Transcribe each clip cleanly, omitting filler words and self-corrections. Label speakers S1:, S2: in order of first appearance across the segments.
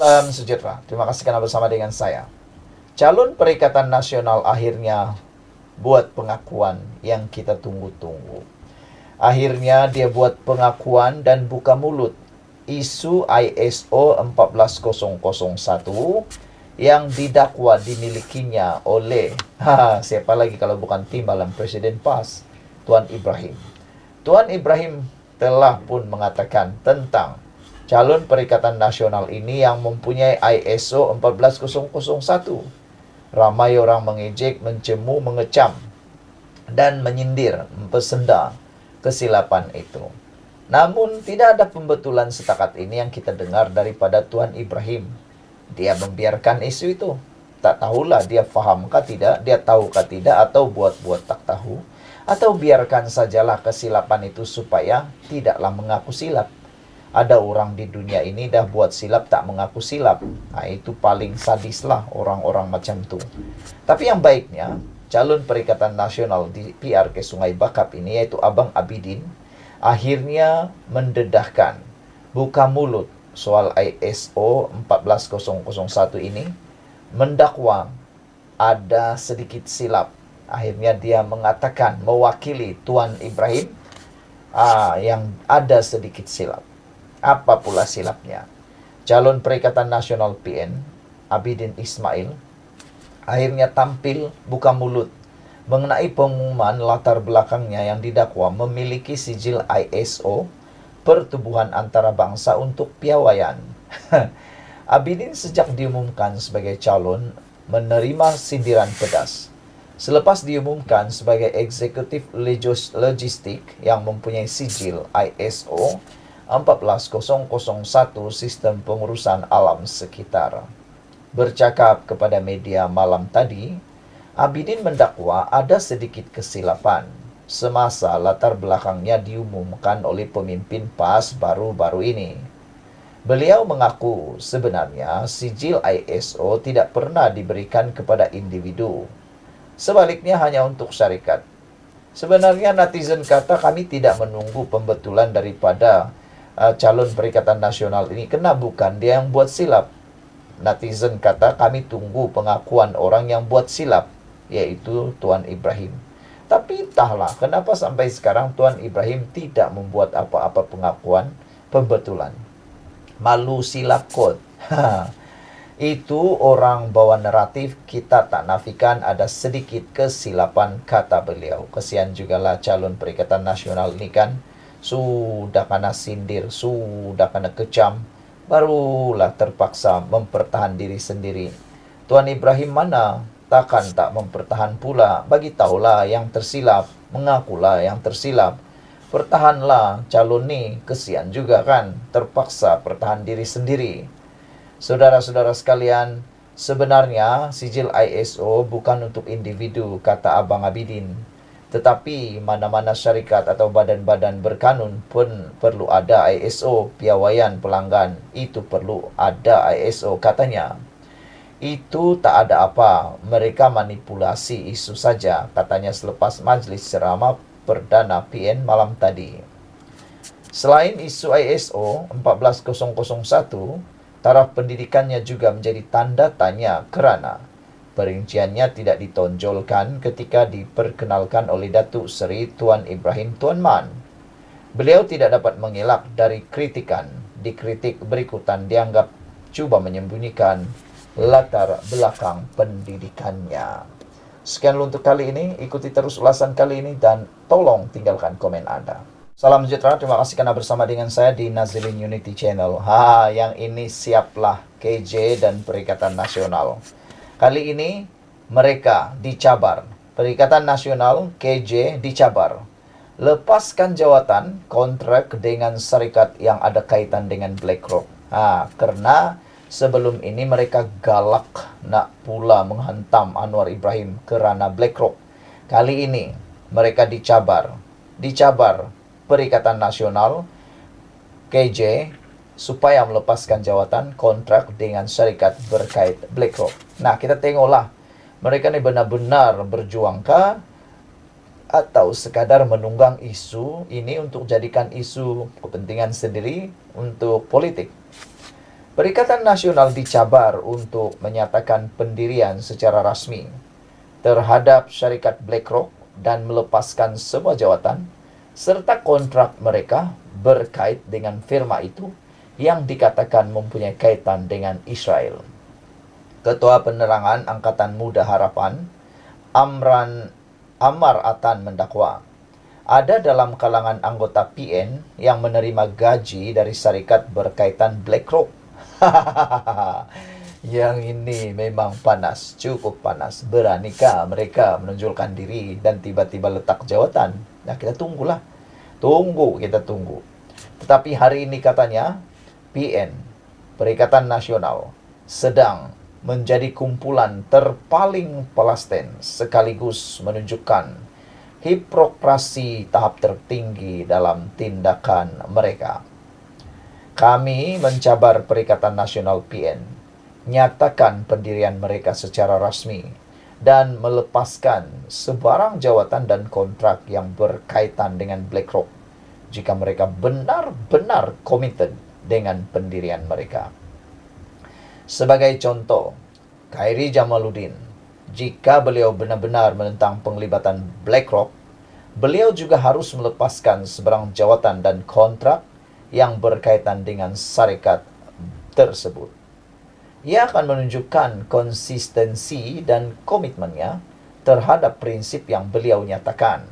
S1: Salam sejahtera. Terima kasih karena bersama dengan saya. Calon Perikatan Nasional akhirnya buat pengakuan yang kita tunggu-tunggu. Akhirnya dia buat pengakuan dan buka mulut isu ISO 14001 yang didakwa dimilikinya oleh siapa lagi kalau bukan timbalan Presiden PAS, Tuan Ibrahim. Tuan Ibrahim telah pun mengatakan tentang calon Perikatan Nasional ini yang mempunyai ISO 14001. Ramai orang mengejek, mencemu, mengecam, dan menyindir, mempesenda kesilapan itu. Namun tidak ada pembetulan setakat ini yang kita dengar daripada Tuan Ibrahim. Dia membiarkan isu itu. Tak tahulah dia fahamkah tidak, dia tahukah tidak, atau buat-buat tak tahu. Atau biarkan sajalah kesilapan itu supaya tidaklah mengaku silap. Ada orang di dunia ini dah buat silap tak mengaku silap. Nah, itu paling sadis lah orang-orang macam tu. Tapi yang baiknya, calon Perikatan Nasional di PRK Sungai Bakap ini, yaitu Abang Abidin, akhirnya mendedahkan, buka mulut soal ISO 14001 ini, mendakwa ada sedikit silap. Akhirnya dia mengatakan, mewakili Tuan Ibrahim, yang ada sedikit silap. Apa pula silapnya? Calon Perikatan Nasional PN, Abidin Ismail, akhirnya tampil buka mulut mengenai pengumuman latar belakangnya yang didakwa memiliki sijil ISO pertubuhan antara bangsa untuk piawaian. Abidin sejak diumumkan sebagai calon menerima sindiran pedas. Selepas diumumkan sebagai eksekutif logistik yang mempunyai sijil ISO 14001 sistem pengurusan alam sekitar. Bercakap kepada media malam tadi, Abidin mendakwa ada sedikit kesilapan semasa latar belakangnya diumumkan oleh pemimpin PAS baru-baru ini. Beliau mengaku sebenarnya sijil ISO tidak pernah diberikan kepada individu. Sebaliknya hanya untuk syarikat. Sebenarnya netizen kata kami tidak menunggu pembetulan daripada calon Perikatan Nasional ini, kena bukan dia yang buat silap. Netizen kata kami tunggu pengakuan orang yang buat silap, yaitu Tuan Ibrahim. Tapi entahlah kenapa sampai sekarang Tuan Ibrahim tidak membuat apa-apa pengakuan pembetulan. Malu silap kot. Itu orang bawa naratif, kita tak nafikan ada sedikit kesilapan, kata beliau. Kesian jugalah calon Perikatan Nasional ini kan. Sudah kena sindir, sudah kena kecam, barulah terpaksa mempertahan diri sendiri. Tuan Ibrahim mana? Takkan tak mempertahan pula. Bagi tahulah yang tersilap, mengakulah yang tersilap. Pertahanlah calon ni, kesian juga kan, terpaksa pertahan diri sendiri. Saudara-saudara sekalian, sebenarnya sijil ISO bukan untuk individu, kata Abang Abidin. Tetapi mana-mana syarikat atau badan-badan berkanun pun perlu ada ISO piawaian pelanggan. Itu perlu ada ISO, katanya. Itu tak ada apa, mereka manipulasi isu saja, katanya selepas majlis ceramah Perdana PN malam tadi. Selain isu ISO 14001, taraf pendidikannya juga menjadi tanda tanya kerana perinciannya tidak ditonjolkan ketika diperkenalkan oleh Datuk Seri Tuan Ibrahim Tuan Man. Beliau tidak dapat mengelak dari kritikan. Dikritik berikutan dianggap cuba menyembunyikan latar belakang pendidikannya. Sekian untuk kali ini. Ikuti terus ulasan kali ini dan tolong tinggalkan komen Anda. Salam sejahtera, terima kasih karena bersama dengan saya di Nazilin Unity Channel. Yang ini siaplah KJ dan Perikatan Nasional. Kali ini mereka dicabar. Perikatan Nasional KJ dicabar. Lepaskan jawatan kontrak dengan syarikat yang ada kaitan dengan BlackRock. Karena sebelum ini mereka galak nak pula menghantam Anwar Ibrahim kerana BlackRock. Kali ini mereka dicabar. Perikatan Nasional KJ supaya melepaskan jawatan kontrak dengan syarikat berkait BlackRock. Nah, kita tengoklah mereka ni benar-benar berjuangkah atau sekadar menunggang isu ini untuk jadikan isu kepentingan sendiri untuk politik. Perikatan Nasional dicabar untuk menyatakan pendirian secara rasmi terhadap syarikat BlackRock dan melepaskan semua jawatan serta kontrak mereka berkait dengan firma itu yang dikatakan mempunyai kaitan dengan Israel. Ketua Penerangan Angkatan Muda Harapan, Ammar Atan mendakwa, ada dalam kalangan anggota PN yang menerima gaji dari syarikat berkaitan BlackRock. Yang ini memang panas, cukup panas. Beranikah mereka menonjolkan diri dan tiba-tiba letak jawatan? Nah, kita tunggulah. Kita tunggu. Tetapi hari ini katanya, PN, Perikatan Nasional, sedang menjadi kumpulan terpaling Palestin sekaligus menunjukkan hipokrasi tahap tertinggi dalam tindakan mereka. Kami mencabar Perikatan Nasional PN, nyatakan pendirian mereka secara rasmi, dan melepaskan sebarang jawatan dan kontrak yang berkaitan dengan BlackRock jika mereka benar-benar committed dengan pendirian mereka. Sebagai contoh, Khairi Jamaluddin, jika beliau benar-benar menentang penglibatan BlackRock, beliau juga harus melepaskan sebarang jawatan dan kontrak yang berkaitan dengan syarikat tersebut. Ia akan menunjukkan konsistensi dan komitmennya terhadap prinsip yang beliau nyatakan.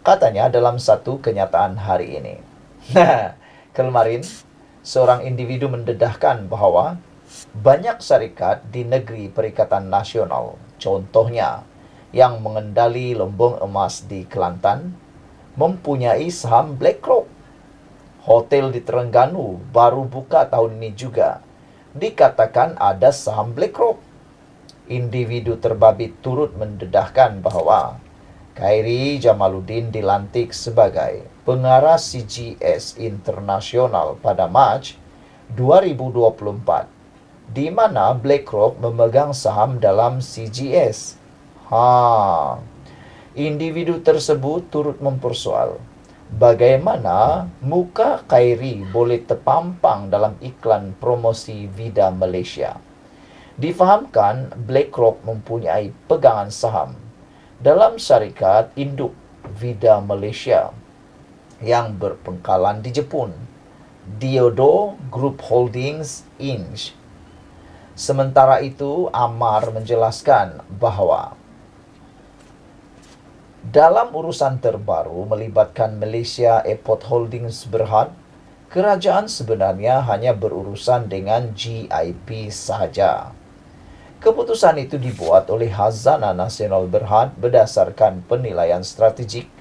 S1: Katanya dalam satu kenyataan hari ini. Kemarin, seorang individu mendedahkan bahwa banyak syarikat di negeri Perikatan Nasional, contohnya yang mengendali lumbung emas di Kelantan, mempunyai saham BlackRock. Hotel di Terengganu baru buka tahun ini juga. Dikatakan ada saham BlackRock. Individu terbabit turut mendedahkan bahwa Khairi Jamaluddin dilantik sebagai pengarah CGS Internasional pada Mac 2024, di mana BlackRock memegang saham dalam CGS. Individu tersebut turut mempersoal bagaimana muka Khairi boleh terpampang dalam iklan promosi Vida Malaysia. Difahamkan BlackRock mempunyai pegangan saham dalam syarikat induk Vida Malaysia yang berpangkalan di Jepun, Diodo Group Holdings Inc. Sementara itu, Ammar menjelaskan bahwa dalam urusan terbaru melibatkan Malaysia Airport Holdings Berhad, kerajaan sebenarnya hanya berurusan dengan GIP sahaja. Keputusan itu dibuat oleh Khazanah Nasional Berhad berdasarkan penilaian strategik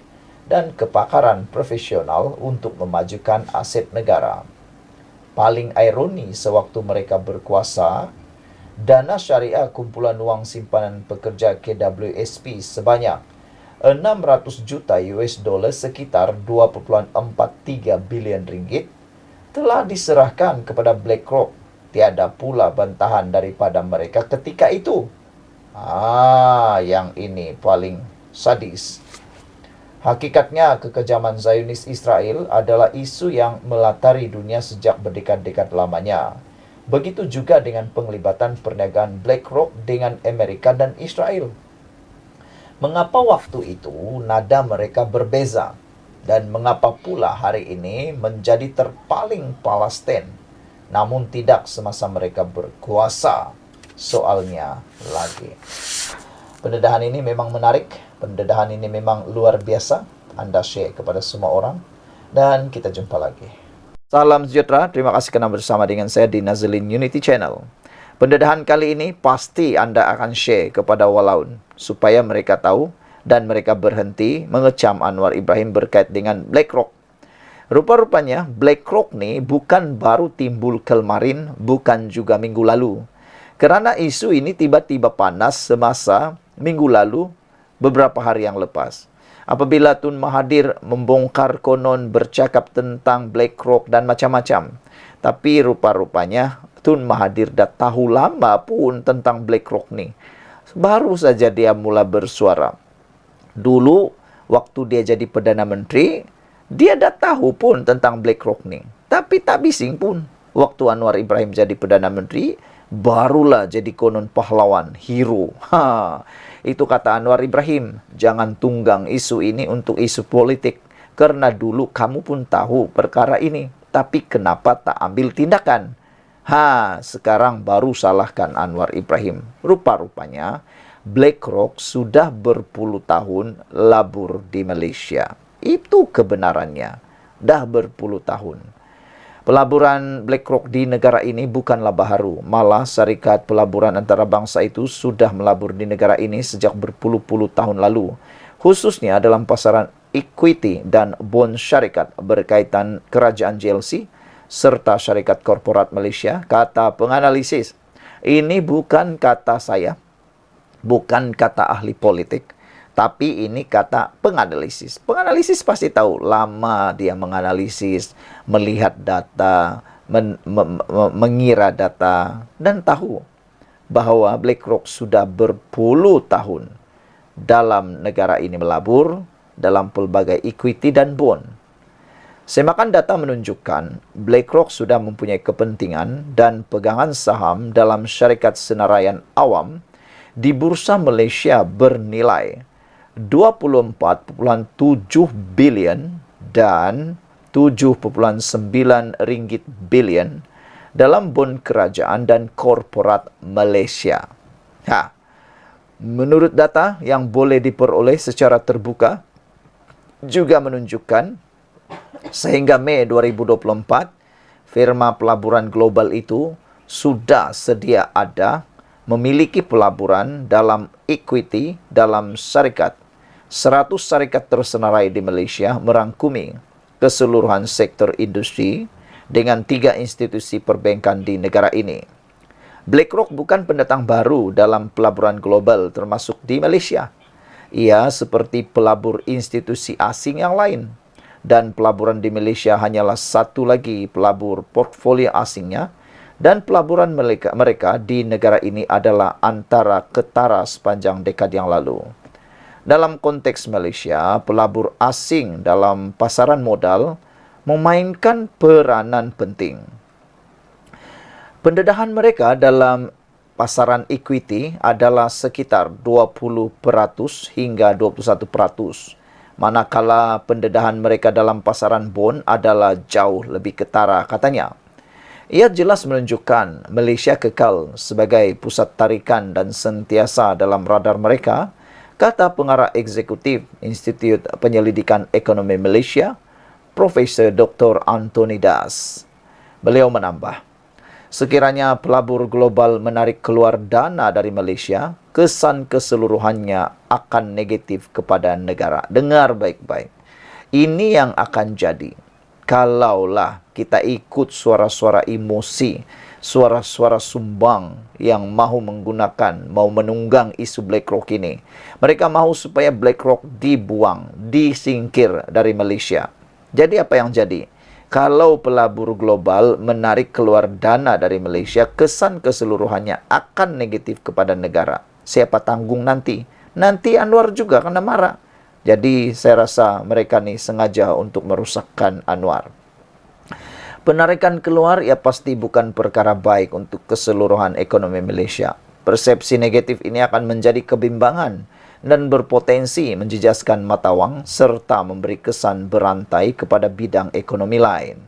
S1: dan kepakaran profesional untuk memajukan aset negara. Paling ironi sewaktu mereka berkuasa, dana syariah kumpulan wang simpanan pekerja KWSP sebanyak 600 juta US dollar sekitar 2.43 bilion ringgit telah diserahkan kepada BlackRock. Tiada pula bantahan daripada mereka ketika itu. Yang ini paling sadis. Hakikatnya, kekejaman Zionis Israel adalah isu yang melatari dunia sejak berdekad-dekad lamanya. Begitu juga dengan penglibatan perniagaan BlackRock dengan Amerika dan Israel. Mengapa waktu itu nada mereka berbeza? Dan mengapa pula hari ini menjadi terpaling Palestin, namun tidak semasa mereka berkuasa? Soalnya lagi. Pendedahan ini memang menarik. Pendedahan ini memang luar biasa. Anda share kepada semua orang. Dan kita jumpa lagi. Salam sejahtera. Terima kasih kerana bersama dengan saya di Nazlin Unity Channel. Pendedahan kali ini pasti Anda akan share kepada walaun supaya mereka tahu dan mereka berhenti mengecam Anwar Ibrahim berkait dengan BlackRock. Rupa-rupanya BlackRock ni bukan baru timbul kemarin, bukan juga minggu lalu. Kerana isu ini tiba-tiba panas semasa minggu lalu, beberapa hari yang lepas. Apabila Tun Mahathir membongkar konon bercakap tentang BlackRock dan macam-macam. Tapi rupa-rupanya Tun Mahathir dah tahu lama pun tentang BlackRock ni. Baru saja dia mula bersuara. Dulu, waktu dia jadi Perdana Menteri, dia dah tahu pun tentang BlackRock ni. Tapi tak bising pun. Waktu Anwar Ibrahim jadi Perdana Menteri, barulah jadi konon pahlawan, hero. Itu kata Anwar Ibrahim, jangan tunggang isu ini untuk isu politik. Karena dulu kamu pun tahu perkara ini, tapi kenapa tak ambil tindakan? Sekarang baru salahkan Anwar Ibrahim. Rupa-rupanya BlackRock sudah berpuluh tahun labur di Malaysia. Itu kebenarannya. Dah berpuluh tahun. Pelaburan BlackRock di negara ini bukanlah baharu. Malah syarikat pelaburan antarabangsa itu sudah melabur di negara ini sejak berpuluh-puluh tahun lalu. Khususnya dalam pasaran equity dan bond syarikat berkaitan kerajaan JLC serta syarikat korporat Malaysia, kata penganalisis. Ini bukan kata saya, bukan kata ahli politik, tapi ini kata penganalisis. Penganalisis pasti tahu, lama dia menganalisis, melihat data, mengira data, dan tahu bahwa BlackRock sudah berpuluh tahun dalam negara ini melabur dalam pelbagai equity dan bond. Semakan data menunjukkan BlackRock sudah mempunyai kepentingan dan pegangan saham dalam syarikat senaraian awam di Bursa Malaysia bernilai 24.7 bilion dan 7.9 ringgit bilion dalam bond kerajaan dan korporat Malaysia. Menurut data yang boleh diperoleh secara terbuka juga menunjukkan sehingga Mei 2024, firma pelaburan global itu sudah sedia ada memiliki pelaburan dalam equity dalam syarikat. 100 syarikat tersenarai di Malaysia merangkumi keseluruhan sektor industri dengan 3 institusi perbankan di negara ini. BlackRock bukan pendatang baru dalam pelaburan global termasuk di Malaysia. Ia seperti pelabur institusi asing yang lain. Dan pelaburan di Malaysia hanyalah satu lagi pelabur portfolio asingnya, dan pelaburan mereka di negara ini adalah antara ketara sepanjang dekad yang lalu. Dalam konteks Malaysia, pelabur asing dalam pasaran modal memainkan peranan penting. Pendedahan mereka dalam pasaran equity adalah sekitar 20% hingga 21%. Manakala pendedahan mereka dalam pasaran bond adalah jauh lebih ketara, katanya. Ia jelas menunjukkan Malaysia kekal sebagai pusat tarikan dan sentiasa dalam radar mereka, kata pengarah eksekutif Institut Penyelidikan Ekonomi Malaysia, Profesor Dr. Anthony Das. Beliau menambah, sekiranya pelabur global menarik keluar dana dari Malaysia, kesan keseluruhannya akan negatif kepada negara. Dengar baik-baik. Ini yang akan jadi kalaulah kita ikut suara-suara emosi, suara-suara sumbang yang mahu menggunakan, mau menunggang isu BlackRock ini. Mereka mahu supaya BlackRock dibuang, disingkir dari Malaysia. Jadi apa yang jadi? Kalau pelabur global menarik keluar dana dari Malaysia, kesan keseluruhannya akan negatif kepada negara. Siapa tanggung nanti? Nanti Anwar juga kena marah. Jadi saya rasa mereka ni sengaja untuk merusakkan Anwar. Penarikan keluar ya pasti bukan perkara baik untuk keseluruhan ekonomi Malaysia. Persepsi negatif ini akan menjadi kebimbangan dan berpotensi menjejaskan mata wang serta memberi kesan berantai kepada bidang ekonomi lain.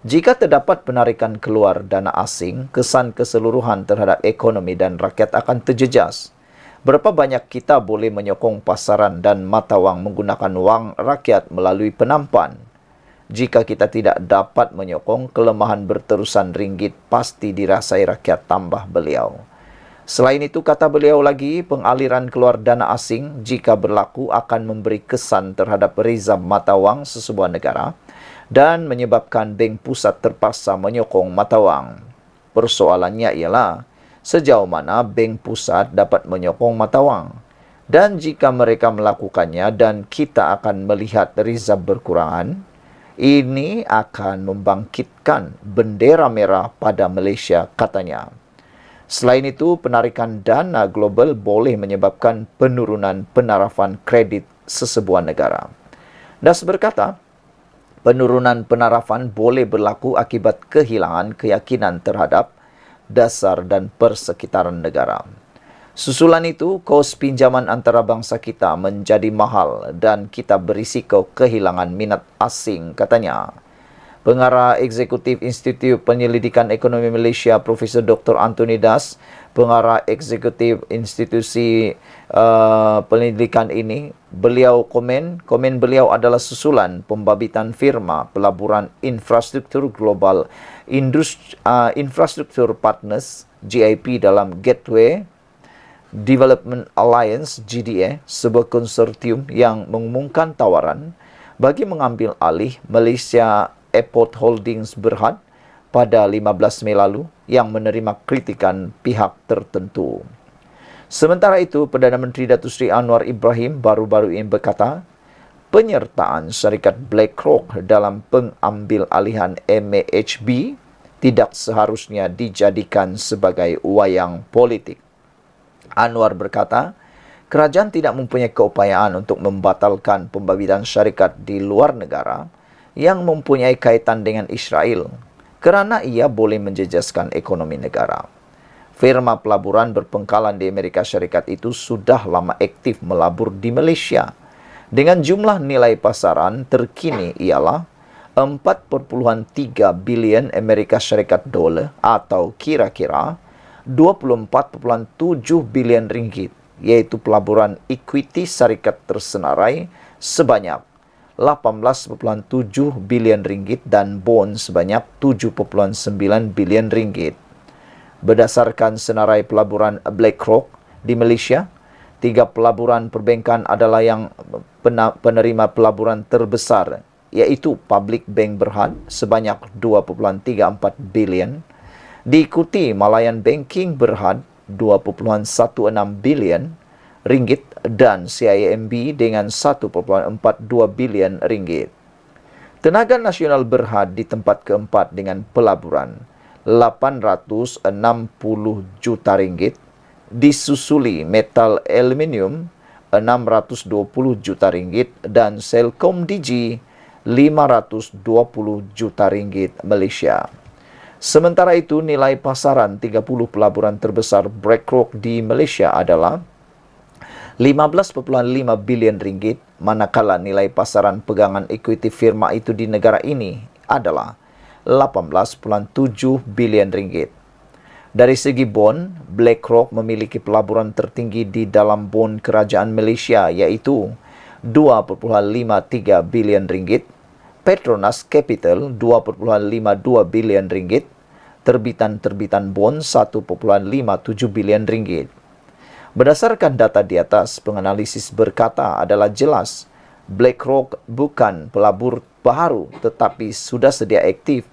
S1: Jika terdapat penarikan keluar dana asing, kesan keseluruhan terhadap ekonomi dan rakyat akan terjejas. Berapa banyak kita boleh menyokong pasaran dan mata wang menggunakan wang rakyat melalui penampan? Jika kita tidak dapat menyokong, kelemahan berterusan ringgit pasti dirasai rakyat, tambah beliau. Selain itu, kata beliau lagi, pengaliran keluar dana asing jika berlaku akan memberi kesan terhadap rizab mata wang sesebuah negara dan menyebabkan bank pusat terpaksa menyokong mata wang. Persoalannya ialah sejauh mana bank pusat dapat menyokong mata wang. Dan jika mereka melakukannya dan kita akan melihat rizab berkurangan, ini akan membangkitkan bendera merah pada Malaysia, katanya. Selain itu, penarikan dana global boleh menyebabkan penurunan penarafan kredit sesebuah negara. Das berkata, Penurunan penarafan boleh berlaku akibat kehilangan keyakinan terhadap dasar dan persekitaran negara. Susulan itu, kos pinjaman antarabangsa kita menjadi mahal dan kita berisiko kehilangan minat asing, katanya. Pengarah Eksekutif Institut Penyelidikan Ekonomi Malaysia, Profesor Dr. Anthony Das, pengarah eksekutif institusi penyelidikan ini, beliau komen beliau adalah susulan pembabitan firma pelaburan infrastruktur global Infrastructure Partners GIP dalam Gateway Development Alliance GDA, sebuah konsortium yang mengumumkan tawaran bagi mengambil alih Malaysia Airport Holdings Berhad pada 15 Mei lalu yang menerima kritikan pihak tertentu. Sementara itu, Perdana Menteri Datuk Seri Anwar Ibrahim baru-baru ini berkata, penyertaan syarikat BlackRock dalam pengambil alihan MAHB tidak seharusnya dijadikan sebagai wayang politik. Anwar berkata, kerajaan tidak mempunyai keupayaan untuk membatalkan pembabitan syarikat di luar negara yang mempunyai kaitan dengan Israel kerana ia boleh menjejaskan ekonomi negara. Firma pelaburan berpengkalan di Amerika Syarikat itu sudah lama aktif melabur di Malaysia dengan jumlah nilai pasaran terkini ialah 4.3 bilion Amerika Syarikat dolar atau kira-kira 24.7 bilion ringgit, iaitu pelaburan ekuiti syarikat tersenarai sebanyak 18.7 bilion ringgit dan bond sebanyak 7.9 bilion ringgit. Berdasarkan senarai pelaburan BlackRock di Malaysia, 3 pelaburan perbankan adalah yang penerima pelaburan terbesar, iaitu Public Bank Berhad sebanyak 2.34 bilion, diikuti Malayan Banking Berhad 2.16 bilion ringgit dan CIMB dengan 1.42 bilion ringgit. Tenaga Nasional Berhad di tempat keempat dengan pelaburan 860 juta ringgit, disusuli Metal Aluminium 620 juta ringgit dan Selcom Digi 520 juta ringgit Malaysia. Sementara itu, nilai pasaran 30 pelaburan terbesar BlackRock di Malaysia adalah 15.5 bilion ringgit, manakala nilai pasaran pegangan ekuiti firma itu di negara ini adalah 18.7 bilion ringgit. Dari segi bond, BlackRock memiliki pelaburan tertinggi di dalam bond kerajaan Malaysia, iaitu 2.53 bilion ringgit, Petronas Capital 2.52 bilion ringgit, terbitan bond 1.57 bilion ringgit. Berdasarkan data di atas, penganalisis berkata adalah jelas BlackRock bukan pelabur baru tetapi sudah sedia aktif,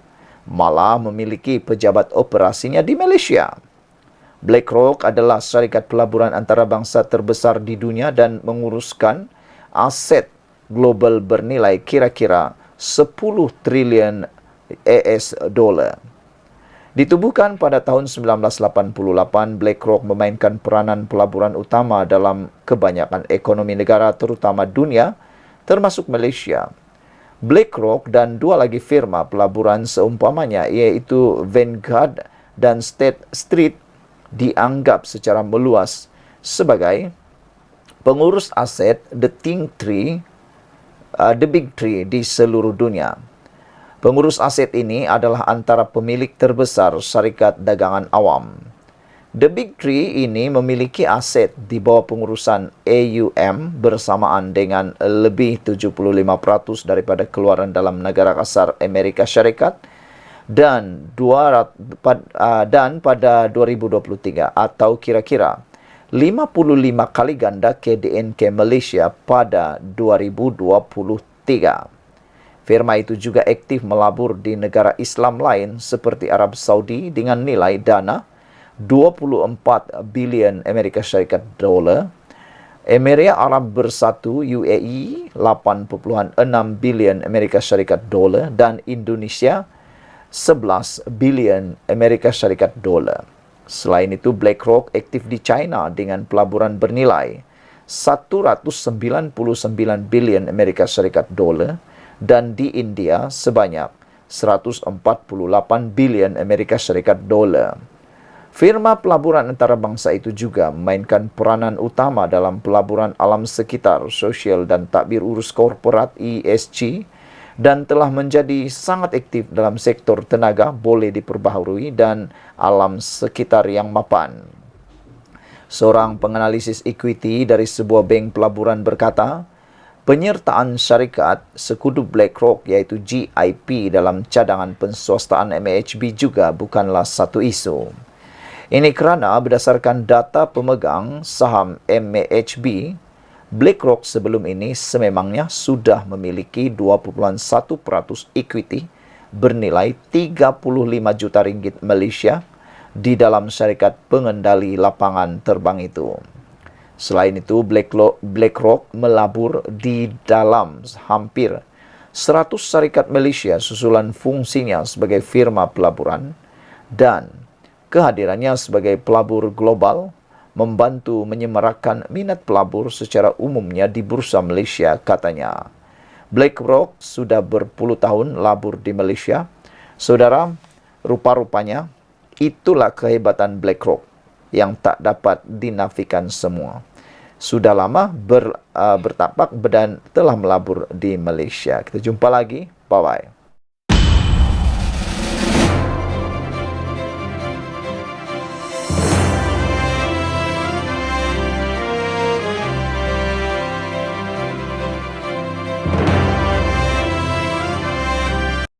S1: malah memiliki pejabat operasinya di Malaysia. BlackRock adalah syarikat pelaburan antarabangsa terbesar di dunia dan menguruskan aset global bernilai kira-kira 10 trilion US dolar. Ditubuhkan pada tahun 1988, BlackRock memainkan peranan pelaburan utama dalam kebanyakan ekonomi negara terutama dunia, termasuk Malaysia. BlackRock dan 2 lagi firma pelaburan seumpamanya, iaitu Vanguard dan State Street, dianggap secara meluas sebagai pengurus aset the Big Three di seluruh dunia. Pengurus aset ini adalah antara pemilik terbesar syarikat dagangan awam. The Big Three ini memiliki aset di bawah pengurusan AUM bersamaan dengan lebih 75% daripada keluaran dalam negara kasar Amerika Syarikat dan pada 2023 atau kira-kira 55 kali ganda KDNK Malaysia pada 2023. Firma itu juga aktif melabur di negara Islam lain seperti Arab Saudi dengan nilai dana 24 bilion Amerika Syarikat dolar, Emirat Arab Bersatu UAE 8.6 bilion Amerika Syarikat dolar dan Indonesia 11 bilion Amerika Syarikat dolar. Selain itu, BlackRock aktif di China dengan pelaburan bernilai 199 bilion Amerika Syarikat dolar dan di India sebanyak 148 bilion Amerika Serikat dolar. Firma pelaburan antarabangsa itu juga memainkan peranan utama dalam pelaburan alam sekitar, sosial dan takbir urus korporat ESG dan telah menjadi sangat aktif dalam sektor tenaga boleh diperbaharui dan alam sekitar yang mapan. Seorang penganalisis equity dari sebuah bank pelaburan berkata, penyertaan syarikat sekutu BlackRock iaitu GIP dalam cadangan penswastaan MAHB juga bukanlah satu isu. Ini kerana berdasarkan data pemegang saham MAHB, BlackRock sebelum ini sememangnya sudah memiliki 2.1% equity bernilai 35 juta ringgit Malaysia di dalam syarikat pengendali lapangan terbang itu. Selain itu, BlackRock melabur di dalam hampir 100 syarikat Malaysia susulan fungsinya sebagai firma pelaburan dan kehadirannya sebagai pelabur global membantu menyemarakkan minat pelabur secara umumnya di Bursa Malaysia, katanya. BlackRock sudah berpuluh tahun labur di Malaysia. Saudara, rupa-rupanya itulah kehebatan BlackRock yang tak dapat dinafikan semua. Sudah lama bertapak dan telah melabur di Malaysia. Kita jumpa lagi. Bye-bye.